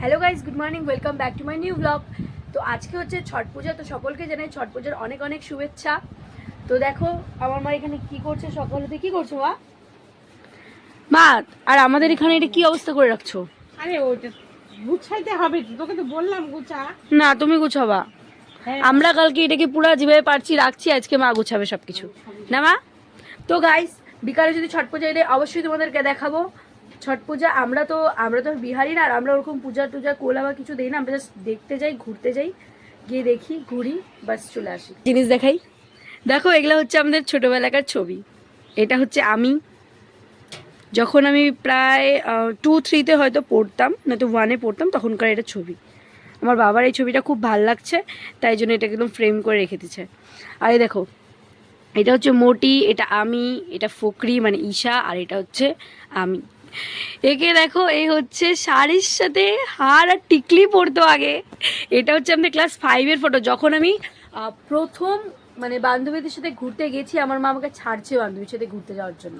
Hello guys, good morning, welcome back to my new blog. তো আজকে হচ্ছে ছট পূজা, তো সকলকে জানাই ছট পূজার অনেক অনেক শুভেচ্ছা। তো দেখো আমার মা এখানে কি করছে, সকালেতে কি করছো মা? মা আর আমাদের এখানে এটা কি অবস্থা করে রাখছো? আরে ওটা গুছাইতে হবে, তোকে তো বললাম গুছা। না তুমি গুছাবা, আমরা কালকে এটাকে পুরো যেভাবে পারছি রাখছি, আজকে মা গুছাবে সবকিছু, না মা? তো গাইস বিকালে যদি ছট পূজা এলে অবশ্যই তোমাদেরকে দেখাবো ছট পূজা। আমরা তো বিহারি না, আর আমরা ওরকম পূজা টুজা কোলা বা কিছু দিই না, আমরা জাস্ট দেখতে যাই, ঘুরতে যাই, গিয়ে দেখি, ঘুরি, বাস চলে আসি। জিনিস দেখাই, দেখো এগুলো হচ্ছে আমাদের ছোটোবেলাকার ছবি। এটা হচ্ছে আমি যখন আমি প্রায় 2-3-তে হয়তো পড়তাম, নয়তো 1-এ পড়তাম, তখনকার এটা ছবি। আমার বাবার এই ছবিটা খুব ভাল লাগছে, তাই জন্য এটাকে একদম ফ্রেম করে রেখে দিচ্ছে। আর এই দেখো, এটা হচ্ছে মোটি, এটা আমি, এটা ফকরি মানে ঈশা, আর এটা হচ্ছে আমি। একে দেখো, এই হচ্ছে শাড়ির সাথে হার আর টিকলি পরতো আগে। এটা হচ্ছে আমাদের ক্লাস 5-এর ফটো, যখন আমি প্রথম মানে বান্ধবীদের সাথে ঘুরতে গেছি। আমার মা আমাকে ছাড়ছে বান্ধবীর সাথে ঘুরতে যাওয়ার জন্য।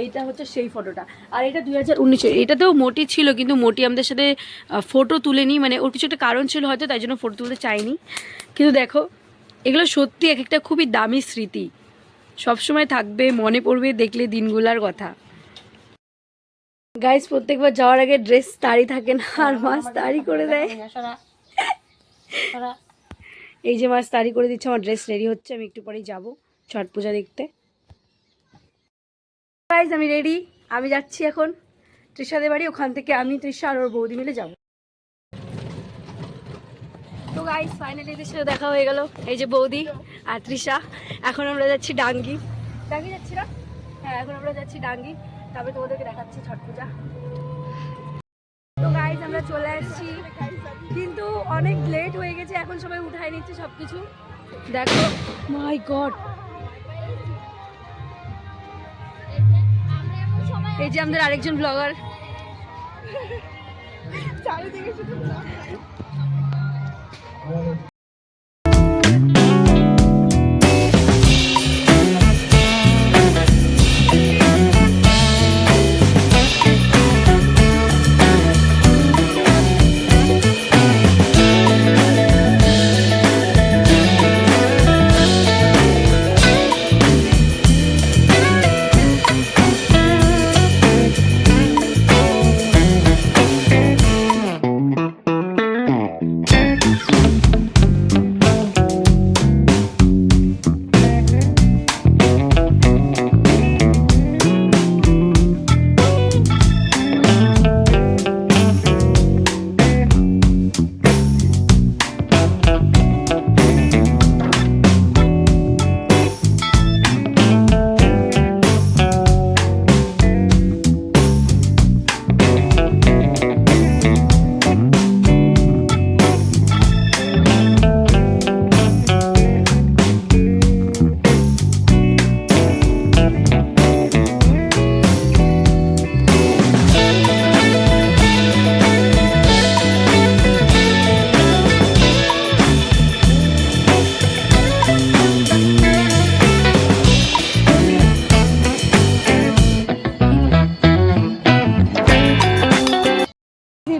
এইটা হচ্ছে সেই ফটোটা। আর এটা 2019-এর। এটাতেও মোটি ছিল, কিন্তু মোটি আমাদের সাথে ফটো তুলেনি, মানে ওর কিছু একটা কারণ ছিল হয়তো, তাই জন্য ফটো তুলতে চাইনি। কিন্তু দেখো, এগুলো সত্যি এক একটা খুবই দামি স্মৃতি, সবসময় থাকবে, মনে পড়বে দেখলে দিনগুলার কথা। গাইস প্রত্যেকবার যাওয়ার আগে ড্রেস তাড়ি থাকে না, আর মাছ তাড়ি করে দেয়। এই যে মাছ তাড়ি করে দিচ্ছে, আমার ড্রেস রেডি হচ্ছে, আমি একটু পরেই যাবো ছট পূজা দেখতে। গাইস আমি রেডি, আমি যাচ্ছি এখন তৃষাদের বাড়ি। ওখান থেকে আমি, তৃষা আর ওর বৌদি মিলে যাবো। তো গাইস ফাইনালি এদের সাথে দেখা হয়ে গেল, এই যে বৌদি আর তৃষা। এখন আমরা যাচ্ছি ডাঙ্গি যাচ্ছি না? হ্যাঁ, এখন আমরা যাচ্ছি ডাঙ্গি, তারপরে তোমাদেরকে দেখাচ্ছি ছট পূজা। তো গাইস আমরা চলে আসছি, কিন্তু অনেক লেট হয়ে গেছে, এখন সবাই উঠাই নিচ্ছে সবকিছু। দেখো, মাই গড, এই যে আমাদের আরেকজন ব্লগার।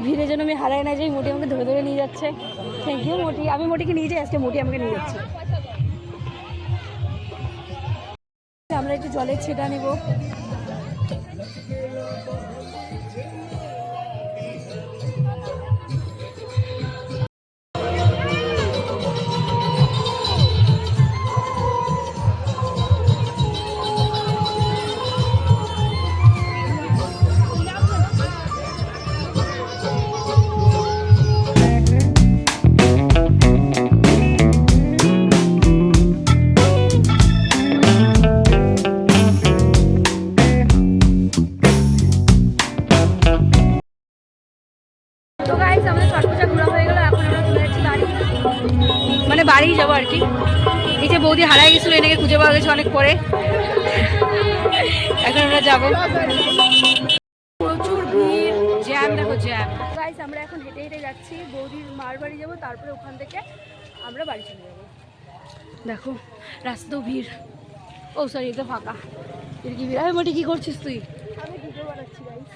ভিড়ে যেন আমি হারাই না যাই, মোটি আমাকে ধরে ধরে নিয়ে যাচ্ছে। থ্যাংক ইউ মোটি, আমি মোটিকে নিয়ে যাই, আজকে মোটি আমাকে নিয়ে যাচ্ছে। আমরা একটু জলের ছেটা নেব। তো গাইস আমাদের ছট পূজা ঘোরা হয়ে গেল, এখন আমরা চলে যাচ্ছি বাড়ি, মানে বাড়ি যাবো আর কি। এই যে বৌদি হারাই গেছিলো, এটাকে খুঁজে পাওয়া গেছে অনেক পরে, এখন আমরা যাবো। প্রচুর ভিড়, জ্যাম, দেখো জ্যাম। গাইস আমরা এখন হেঁটে হেঁটে যাচ্ছি, বৌদির মার বাড়ি যাবো, তারপরে ওখান থেকে আমরা বাড়ি চলে যাবো। দেখো রাস্তাও ভিড়। ও সরি এটা ফাঁকা, এর কি ভিড়। মোটি কি করছিস তুই? আমি ভিডিও বানাচ্ছি গাইস।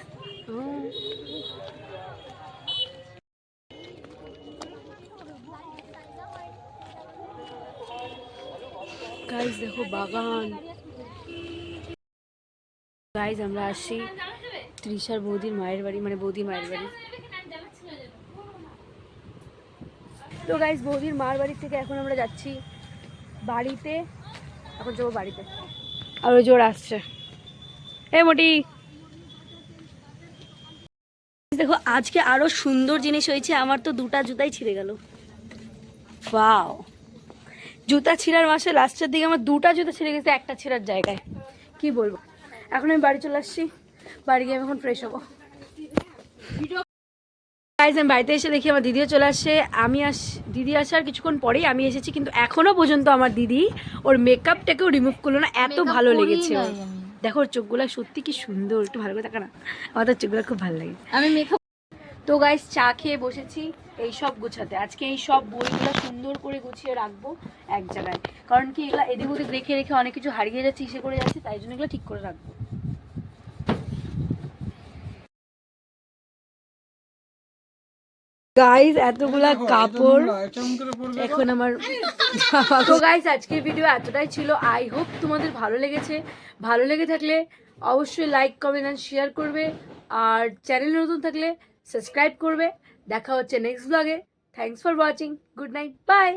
গাইস দেখো বাগান। গাইস আমরা আসছি তৃষার বৌদির মায়ের বাড়ি, মানে বৌদির মায়ের বাড়ি। তো গাইস বৌদির মার বাড়ি থেকে এখন আমরা যাচ্ছি বাড়িতে। এখন যাবো বাড়িতে। আর ওই জোর আসছে। এ মোটি দেখো আজকে আরো সুন্দর জিনিস হয়েছে। আমার তো দুটা জুতাই ছিঁড়ে গেল। ওয়াও, জুতা ছিঁড়ার মাসে লাস্টের দিকে আমার দুটা জুতা ছিঁড়ে গেছে একটা ছিঁড়ার জায়গায়। কি বলবো। এখন আমি বাড়ি চলে আসছি, বাড়ি গিয়ে আমি এখন ফ্রেশ হবো। গাইস আমি বাড়িতে এসে দেখি আমার দিদিও চলে আসছে। দিদি আসার কিছুক্ষণ পরেই আমি এসেছি, কিন্তু এখনো পর্যন্ত আমার দিদি ওর মেকআপটাকেও রিমুভ করলো না। এত ভালো লেগেছে ওর। দেখো ওর চোখগুলো সত্যি কি সুন্দর, একটু ভালো করে দেখা না, আমার তো চোখগুলো খুব ভালো লাগে। আমি মেকআপ তো গাইস চা খেয়ে বসেছি এই সব গুছাতে। আজকে এই সব বইগুলো সুন্দর করে গুছিয়ে রাখবো এক জায়গায়, কারণ কি এগুলো এদিক ওদিক রেখে রেখে অনেক কিছু হারিয়ে যাচ্ছে, ইসে করে যাচ্ছে, তাই জন্য এগুলো ঠিক করে রাখবো। গাইস এতগুলা কাপড় এখন আমার। তো গাইস আজকের ভিডিও এতটাই ছিল। আই হোপ তোমাদের ভালো লেগেছে। ভালো লেগে থাকলে অবশ্যই লাইক কমেন্ট এন্ড শেয়ার করবে, আর চ্যানেল নতুন থাকলে সাবস্ক্রাইব করবে। দেখা হচ্ছে নেক্সট ব্লগে। Thanks for watching. Good night, by.